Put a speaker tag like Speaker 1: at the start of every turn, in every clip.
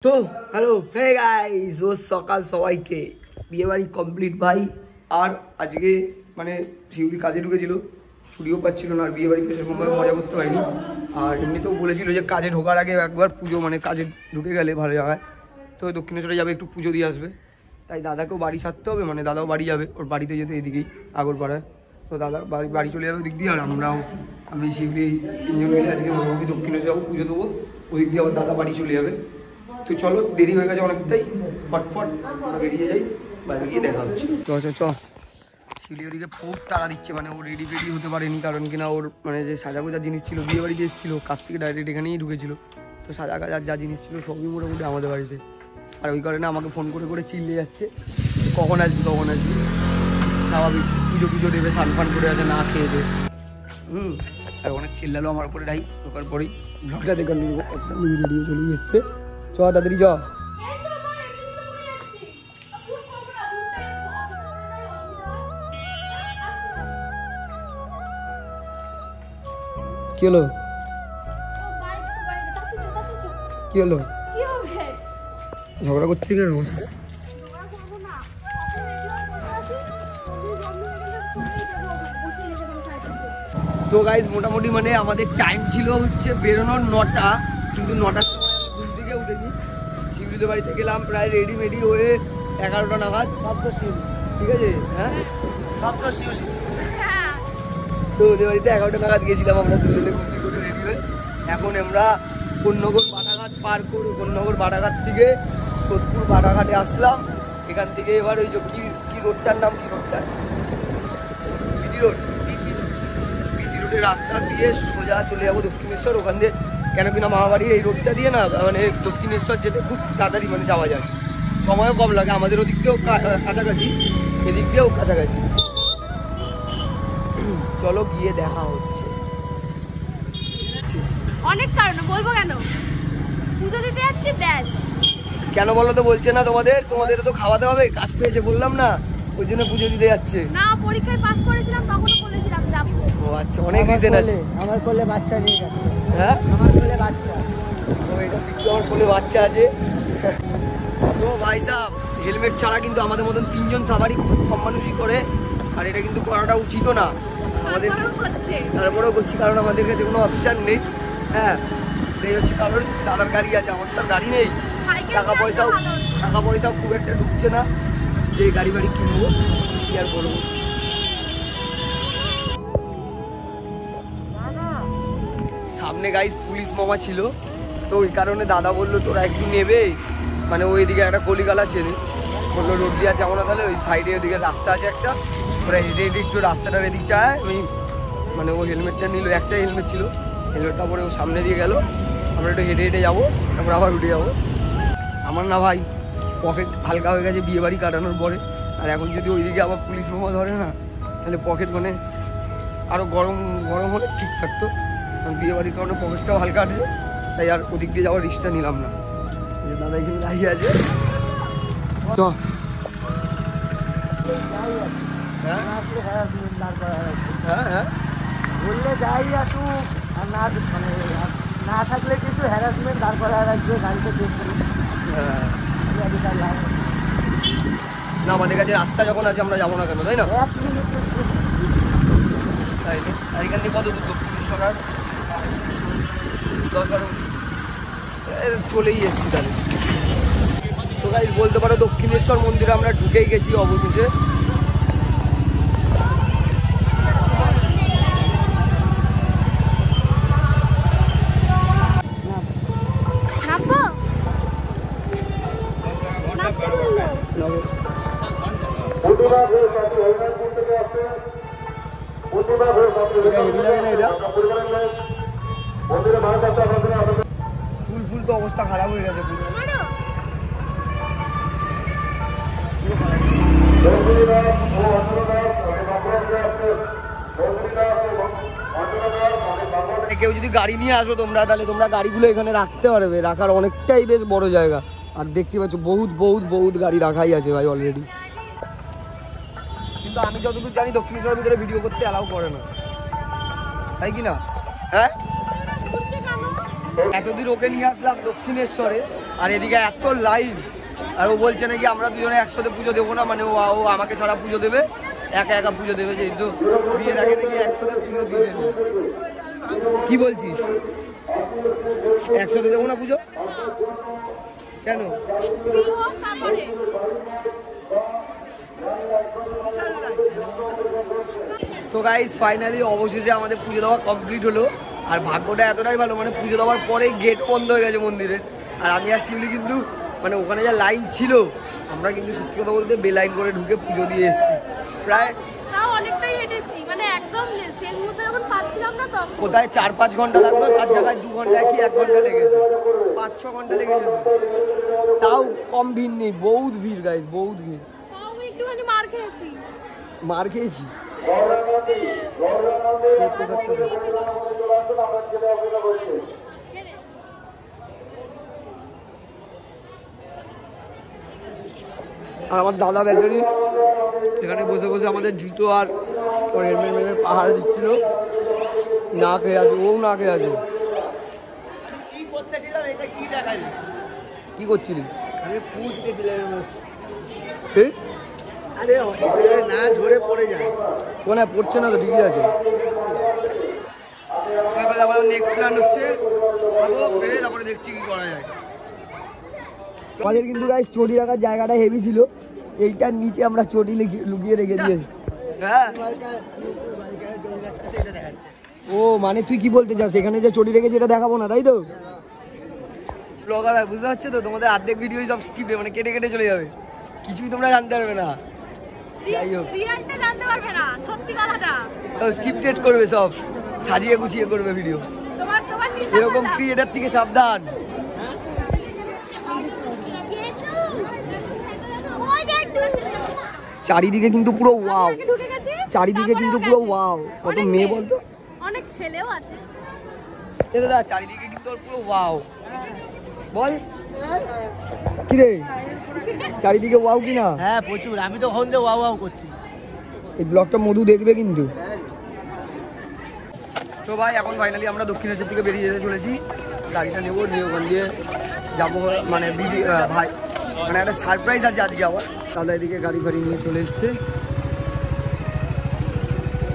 Speaker 1: তো hello hey guys, ও সকাল সবাইকে বিয়ে বাড়ি কমপ্লিট ভাই। আর আজকে মানে শিউলি কাজে ঢুকেছিল, ছুটিও পাচ্ছিল না, আর বিয়ে বাড়িতে সেরকমভাবে মজা করতে পারিনি। আর এমনিতেও বলেছিল যে কাজে ঢোকার আগে একবার পুজো, মানে কাজে ঢুকে গেলে ভালো জায়গায় তো দক্ষিণেশ্বরে যাবে, একটু পুজো দিয়ে আসবে। তাই দাদাকেও বাড়ি ছাড়তে হবে, মানে দাদাও বাড়ি যাবে, ওর বাড়িতে যেতে এদিকেই আগরপাড়ায়। তো দাদা বাড়ি চলে যাবে ওদিক দিয়ে, আর আমি শিউলি তিনজন মিলে আজকে মোটামুটি দক্ষিণেশ্বর যাবো, পুজো দেবো, ওদিক দিয়ে আবার দাদা বাড়ি চলে যাবে। তো চলো, দেরি হয়ে গেছে অনেকটাই, ফটফট বেরিয়ে যাই, বাইরে গিয়ে দেখা হচ্ছে। চ শিউলি ওদিকে খুব তাড়া দিচ্ছে, মানে ও রেডি হতে পারেনি, কারণ কিনা ওর মানে যে সাজা গোজার জিনিস ছিল বিয়ে বাড়িতে এসেছিলো, কাছ থেকে ডাইরেক্ট এখানেই ঢুকেছিল। তো সাজা গাজার যা জিনিস ছিল সবই মোটামুটি আমাদের বাড়িতে, আর ওই কারণে আমাকে ফোন করে চিল্লে যাচ্ছে কখন আসবি। স্বাভাবিক, পুজো দেবে, স্নান করে আছে, না খেয়ে দেবে। আর অনেক চিল্লালো আমার উপরে ডাই, ঢোকার পরেই ব্লগটা দেখে রেডিও চলে এসছে। চ তাড়াতাড়ি চ। কি হলো ঝগড়া করছিস কেন? তো গাইজ মোটামুটি মানে আমাদের টাইম ছিল হচ্ছে বেরোনোর 9টা, কিন্তু 9টার সময় আমি ঘুম থেকে উঠেছি, শিউলিদের বাড়িতে গেলাম প্রায় রেডি হয়ে 11টা নাগাদ। ঠিক আছে, হ্যাঁ তো ওদের বাড়িতে 11টা নাগাদ গেছিলাম আমরা দুজনে ঘুম থেকে উঠে রেডি হয়ে। এখন আমরা কোন্নগর বাটাঘাট পার করে কোন্নগর বাটাঘাট থেকে সোদপুর বাটাঘাটে আসলাম। এখান থেকে এবার ওই যে কি রোডটার নাম, কি রোডটা, বিটি রোডের রাস্তা দিয়ে সোজা চলে যাবো দক্ষিণেশ্বর। ওখান দিয়ে কেন কিনা মামাবাড়ির এই রোডটা দিয়ে না মানে দক্ষিণেশ্বর যেতে খুব তাড়াতাড়ি মানে যাওয়া যায়, সময়ও কম লাগে, আমাদের ওদিক দিয়েও কাছাকাছি, এদিক দিয়েও কাছাকাছি। চলো গিয়ে দেখা হচ্ছে।
Speaker 2: অনেক কারণ বলবো, কেন পুজো দিতে যাচ্ছি ব্যাস।
Speaker 1: কেন বলো তো, বলছে না তোমাদের তো খাওয়াতে হবে, কাজ পেয়েছে বললাম না, ওই জন্য পুজো দিতে যাচ্ছে।
Speaker 2: না, পরীক্ষায় পাস করেছিলাম তখনও বলেছিলাম যাবো।
Speaker 1: ও আচ্ছা, অনেক রিজন আছে।
Speaker 3: আমার কোলে বাচ্চা নিয়ে যাচ্ছে।
Speaker 1: হ্যাঁ,
Speaker 3: আমার কোলে বাচ্চা।
Speaker 1: তো এটা আমার কোলে বাচ্চা আছে। তো ভাই সাহেব, হেলমেট ছাড়া কিন্তু আমাদের মতন 3জন সাবারি কম মানুষই করে, আর এটা কিন্তু করাটা উচিতও না আমাদের, তারপরেও করছি কারণ আমাদের কাছে কোনো অপশান নেই। হ্যাঁ, এই হচ্ছে কারণ, দাদার গাড়ি আছে, আমার তো গাড়ি নেই, টাকা পয়সাও খুব একটা ঢুকছে না যে গাড়ি বাড়ি কিনবো, কি আর করবো। সামনে গাইস পুলিশ মামা ছিল, তো ওই কারণে দাদা বললো তোরা একটু নেবে, মানে ওই দিকে একটা গলিগালা চেনে, বললো রোড দিয়ে যাবো না, তাহলে ওই সাইডে ওদিকে রাস্তা আছে একটা, ওরা হেঁটে একটু রাস্তাটার এদিকটা আমি, মানে ও হেলমেটটা নিল, একটাই হেলমেট ছিল, হেলমেটটা পরে ও সামনে দিয়ে গেল, আমরা একটু হেঁটে যাবো, তারপর আবার উঠে যাবো। আমার না ভাই পকেট হালকা হয়ে গেছে বিয়ে বাড়ি কাটানোর পরে, আর এখন যদি ওইদিকে আবার পুলিশ মামা ধরে না, তাহলে পকেট মানে আরও গরম হলে ঠিক থাকতো। কারণ বিয়ে বাড়ির কারণে পকেটটাও হালকা আছে, তাই আর ওদিক দিয়ে যাওয়ার রিস্কটা নিলাম না। দাদা এখানে দাঁড়িয়ে আছে, তো হ্যাঁ
Speaker 3: বললে যাই আসুক, আর না থাকলে কিছু হ্যারাসমেন্ট দাঁড় করা রাখবে গাড়িতে চেক করে।
Speaker 1: না, আমাদের কাছে রাস্তা যখন আছে আমরা যাবো না কেন, তাই না? তাই তো, আর এখান থেকে কত দূর দক্ষিণেশ্বর? আর দরকার চলেই এসছি তাহলে। তো গাইস বলতে পারো দক্ষিণেশ্বর মন্দিরে আমরা ঢুকেই গেছি অবশেষে। ফুল তো অবস্থা খারাপ হয়ে গেছে পুরো। কেউ যদি গাড়ি নিয়ে আসো তোমরা, তাহলে তোমরা গাড়িগুলো এখানে রাখতে পারবে, রাখার অনেকটাই বেশ বড় জায়গা, আর দেখতে পাচ্ছ বহুত গাড়ি রাখাই আছে ভাই অলরেডি। কিন্তু আমি যতদূর জানি দক্ষিণেশ্বরের ভিতরে ভিডিও করতে অ্যালাউ করে না, তাই কি না? হ্যাঁ, এতদিন ওকে নিয়ে আসলাম দক্ষিণেশ্বরে, আর এদিকে এত লাইন, আর ও বলছে নাকি আমরা দুজনে একসাথে পুজো দেবো না, মানে ও আমাকে ছাড়া পুজো দেবে, একা একা পুজো দেবে, যেহেতু বিয়ের আগে নাকি একসাথে পুজো দিয়ে দেবে। কি বলছিস, একসাথে দেবো না পুজো কেন? তো গাইস ফাইনালি অবশেষে আমাদের পুজো দেওয়া কমপ্লিট হলো। আর ভাগ্যটা এতটাই ভালো, মানে পুজো দেওয়ার পরে গেট বন্ধ হয়ে গেছে মন্দিরের। আর আমি আর শিউলি কিন্তু মানে ওখানে যা লাইন ছিল, আমরা কিন্তু সত্যি কথা বলতে বেলাইন করে ঢুকে পুজো দিয়ে এসেছি। প্রায়
Speaker 2: অনেকটাই হেঁটেছি, মানে একদম শেষ মুহূর্তে যখন পাচ্ছিলাম না তখন
Speaker 1: কোথায় 4-5 ঘন্টা লাগতো, তার জায়গায় 2 ঘন্টা কি 1 ঘন্টা লেগেছে, 5-6 ঘন্টা লেগে যেত। তাও কম ভিড় নেই, বহুত ভিড় গাইস, বহুত ভিড়।
Speaker 2: আমি একটুখানি মার খেয়েছি।
Speaker 1: মার খেয়েছি আর আমার দাদা ব্যাটারি এখানে বসে বসে আমাদের জুতো আর হেলমেট পাহাড়ে দিচ্ছিল, না খেয়ে আছে, ও না খেয়ে আছে।
Speaker 3: কি করতেছিলাম এটা কি দেখালি?
Speaker 1: কি করছিলি?
Speaker 3: আমি পুঁত গেছিলাম।
Speaker 1: ঠিক
Speaker 3: আরে এটা না ঝরে পড়ে যায়।
Speaker 1: কোনে পড়ছে না তো, ঠিকই আছে। নেক্সট প্ল্যান হচ্ছে তারপরে দেখছি কি করা যায়। আমাদের কিন্তু গাইস চটি রাখার জায়গাটা হেভি ছিল, এইটার নিচে আমরা চটি লুকিয়ে রেখে দিয়েছি। হ্যাঁ ও মানে তুই কি বলতে চাস, এখানে যে চটি রেখেছি এটা দেখাবো না, তাই তো? ব্লগার বুঝতে পারছো তো, তোমাদের অর্ধেক ভিডিও সব স্কিপে, মানে কেটে কেটে চলে যাবে, কিছুই তোমরা জানতে পারবে না। যাই হোক
Speaker 2: রিয়ালটা জানতে পারবে না, সত্যি কথাটা
Speaker 1: স্ক্রিপ্টেড করবে, সব সাজিয়ে গুছিয়ে করবে ভিডিও।
Speaker 2: তোমার
Speaker 1: এরকম ক্রিয়েটার থেকে সাবধান। চারিদিকে কিন্তু পুরো ওয়াও, চারিদিকে কিন্তু পুরো ওয়াও। কত মেয়ে বলতো,
Speaker 2: অনেক ছেলেও আছে।
Speaker 1: দাদা চারিদিকে কিন্তু পুরো ওয়াও। বল কি রে, চারিদিকে ওয়াও কিনা?
Speaker 3: হ্যাঁ প্রচুর, আমি তো ওখান থেকে ওয়াও ওয়াও করছি।
Speaker 1: এই ব্লগটা মধু দেখবে কিন্তু। তো ভাই এখন ফাইনালি আমরা দক্ষিণেশ্বর থেকে বেরিয়ে যেতে চলেছি, গাড়িটা নেবো, নিয়ে ওখান দিয়ে যাবো। মানে দিদি ভাই মানে একটা সারপ্রাইজ আছে আজকে আবার। দাদা এদিকে গাড়ি ফাড়ি নিয়ে চলে এসছে।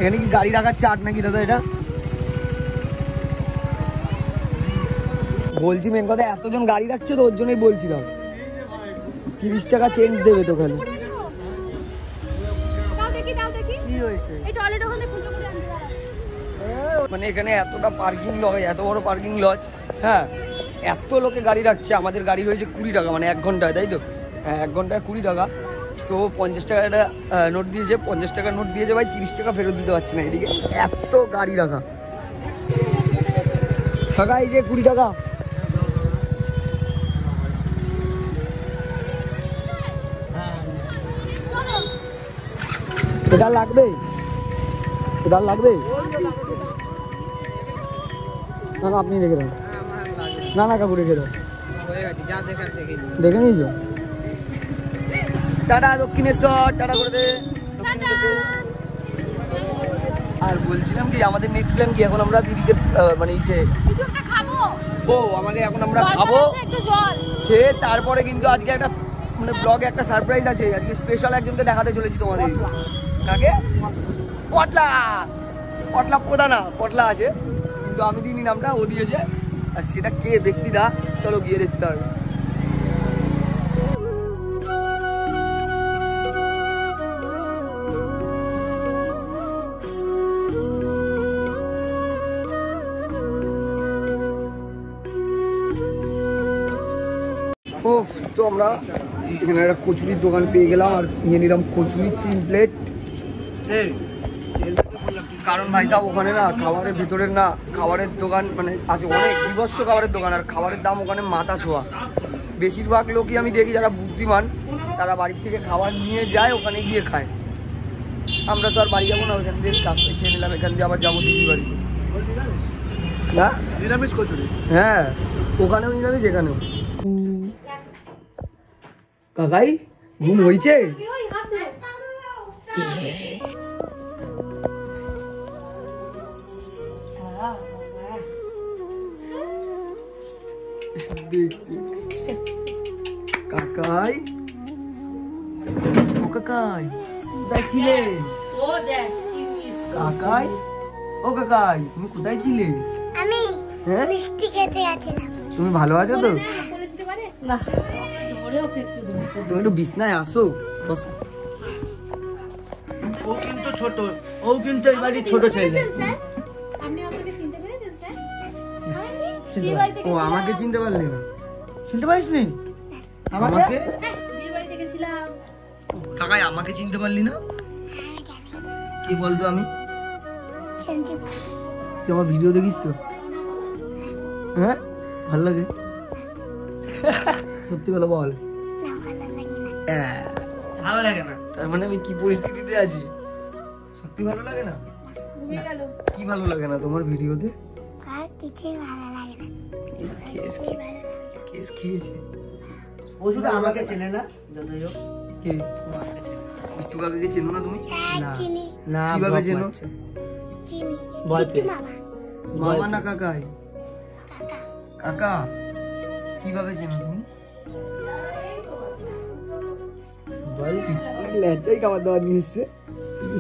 Speaker 1: এখানে কি গাড়ি রাখার চার্ট নাকি দাদা এটা? বলছি মেন কথা, এতজন গাড়ি রাখছে তো ওর জন্যই বলছিলাম। 30 টাকা চেঞ্জ দেবে তো খালি। মানে এখানে এতটা পার্কিং লজ, এত বড় পার্কিং লজ, হ্যাঁ এত লোকে গাড়ি রাখছে। আমাদের গাড়ি হয়েছে 20 টাকা, মানে 1 ঘন্টায়, তাই তো? হ্যাঁ 1 ঘন্টায় 20 টাকা। তো 50 টাকা একটা নোট দিয়েছে, 50 টাকার নোট দিয়েছে ভাই, 30 টাকা ফেরত দিতে পারছে না। এদিকে এত গাড়ি রাখা, টাকা এই যে 20 টাকা। এটা লাগবে, এটা লাগবে না? না আপনি রেখে দেন, না না কাকু রেখে দেন, দেখে নিয়েছো? টাটা দক্ষিণেশ্বর, টাটা করে দে। আর বলছিলাম কি, আমাদের নেক্সট প্ল্যান কি, এখন আমরা দিদিকে মানে ইসে ও আমাকে এখন আমরা খাবো, খেয়ে তারপরে কিন্তু আজকে একটা মানে ব্লগে একটা সারপ্রাইজ আছে। আজকে স্পেশাল একজনকে দেখাতে চলেছি তোমাদের। কাকে? পটলা। পটলা প্রধান না, পটলা আছে, কিন্তু আমি দিইনি নামটা, ও দিয়েছে। আর সেটা কে ব্যক্তিটা, চলো গিয়ে দেখতে হবে। ও তো আমরা এখানে একটা কচুরির দোকান পেয়ে গেলাম, আর নিয়ে নিলাম কচুরি 3 প্লেট। কারণ ভাই সাহেব ওখানে না খাবারের ভিতরের না খাবারের দোকান মানে আছে অনেক বিভৎস খাবারের দোকান, আর খাবারের দাম ওখানে মাথা ছোঁয়া। বেশিরভাগ লোকই আমি দেখি যারা বুদ্ধিমান তারা বাড়ির থেকে খাবার নিয়ে যায়, ওখানে গিয়ে খায়। আমরা তো আর বাড়ি যাবো না, ওখান দিয়ে রাস্তায় খেয়ে নিলাম, এখান দিয়ে আবার যাবো দিদি বাড়ি। না
Speaker 3: নিরামিষ কচুরি?
Speaker 1: হ্যাঁ ওখানেও নিরামিষ, এখানেও। কাকাই ঘুম হয়েছে? দেখছি কাকাই ও কাকাই কোথায় ছিলে? কাকাই ও কাকাই তুমি কোথায় ছিলে?
Speaker 4: আমি
Speaker 1: হ্যাঁ
Speaker 4: মিষ্টি খেতে গেছিলাম।
Speaker 1: তুমি ভালো আছো তো?
Speaker 2: বলে দিতে পারে
Speaker 1: তুমি একটু বিছনায় আসো, বসো।
Speaker 3: ও কিন্তু ছোট, ও কিন্তু এই বাড়ির ছোট ছেলে।
Speaker 2: স্যার আপনি আমাকে চিনতে পেরেছেন স্যার?
Speaker 1: চিনতে
Speaker 2: বিয়ে
Speaker 1: পার-
Speaker 2: বাড়িতে
Speaker 1: ও আমাকে চিনতে পারলে না?
Speaker 3: শুনতে পারিস নি?
Speaker 1: আমাকে
Speaker 2: বিয়ে বাড়িতে গেছিলাম।
Speaker 1: কাকাই আমাকে চিনতে পারলি না? কি বলতো আমি? তুই আমার ভিডিও দেখিস তো? হ্যাঁ ভালো লাগে? সত্যি কথা বল। হ্যাঁ,
Speaker 3: ভালো লাগে না।
Speaker 1: তার মানে আমি কি পরিস্থিতিতে আছি? সত্যি ভালো লাগে না?
Speaker 2: ঘুমিয়ে গেল।
Speaker 1: কি ভালো লাগে না তোমার ভিডিওতে?
Speaker 4: আর কিছুই ভালো লাগে না।
Speaker 1: কেস খেয়েছে
Speaker 3: ও শুধু আমাকে চেনে না, যতই হোক।
Speaker 1: কে? বিট্টু কাকাকে চেনো না তুমি?
Speaker 4: হ্যাঁ,
Speaker 3: না।
Speaker 4: চিনি
Speaker 3: না,
Speaker 1: কিভাবে
Speaker 3: ব্লক
Speaker 1: চেনো?
Speaker 3: মারছে।
Speaker 4: চিনি
Speaker 3: বলতে।
Speaker 4: বিট্টু মামা
Speaker 1: মামা না কাকাই?
Speaker 4: কাকা
Speaker 1: কাকা কিভাবে চেনো তুমি?
Speaker 3: বল।
Speaker 1: ল্যাচাই খাবার দাবার নিয়ে এসছে।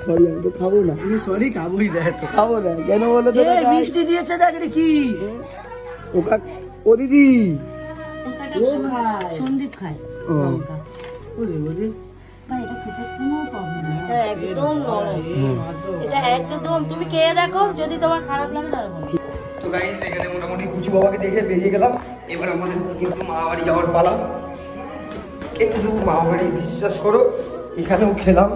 Speaker 1: সরি আমি তো খাবো না।
Speaker 3: তুমি সরি খাবোই না তো।
Speaker 1: খাবো না কেন বলো তো?
Speaker 3: এ মিষ্টি দিয়েছে দেখ রে কি?
Speaker 1: ও ও দিদি
Speaker 3: ও খায়।
Speaker 5: সন্দীপ খায়
Speaker 1: ও
Speaker 5: লঙ্কা।
Speaker 3: ওরে ওরে।
Speaker 5: ভাই এটা খেতে কোনো প্রবলেম নেই, এটা একদম নরম,
Speaker 1: হুম।
Speaker 5: এটা একদম তুমি খেয়ে দেখো, যদি তোমার খারাপ লাগে তাহলে বলো।
Speaker 1: তো গাইস এখানে মোটামুটি কুচু বাবাকে দেখে বেরিয়ে গেলাম। এবার আমাদের কিন্তু মামাবাড়ি যাওয়ার পালা। কিন্তু মামাবাড়ি বিশ্বাস করো এখানেও খেলাম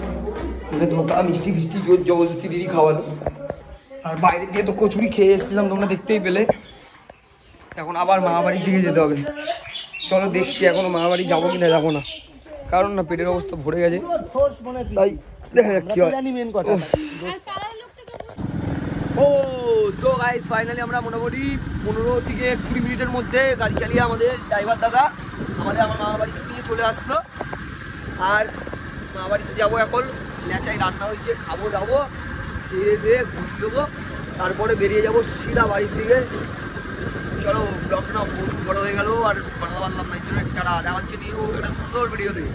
Speaker 1: মানে ধোকা মিষ্টি ফিষ্টি জোর জবরদস্তি দিদি খাওয়ালো। আর বাইরে দিয়ে তো কচুরি খেয়ে এসেছিলাম, তোমরা দেখতেই পেলে। এখন আবার মামাবাড়ির দিকে যেতে হবে। চলো দেখছি এখনো মামাবাড়ি যাবো কিনা যাবো না, কারণ না পেটের অবস্থা ভরে গেছে,
Speaker 3: থোস মনে কি?
Speaker 1: তাই দেখা যাক কি হয়।
Speaker 3: জানি মেন কথা।
Speaker 2: আর পাড়ার লোক থেকে
Speaker 1: ও তো গাইস ফাইনালি আমরা মোটামুটি 15 থেকে 20 মিনিটের মধ্যে গাড়ি চালিয়ে আমাদের ড্রাইভার দাদা আমার মামা বাড়িতে নিয়ে চলে আসলো। আর মামা বাড়িতে যাবো এখন, ল্যাচাই রান্না হয়েছে, খাবো দাবো, খেয়ে দিয়ে ঘুমিয়ে দেবো, তারপরে বেরিয়ে যাবো সিধা বাড়ির দিকে। চলো ব্লগটা বড় হয়ে গেল আর বানাতে পারলাম না, এই জন্য একটা দেখা হচ্ছে নিউ একটা সুন্দর ভিডিও দিয়ে।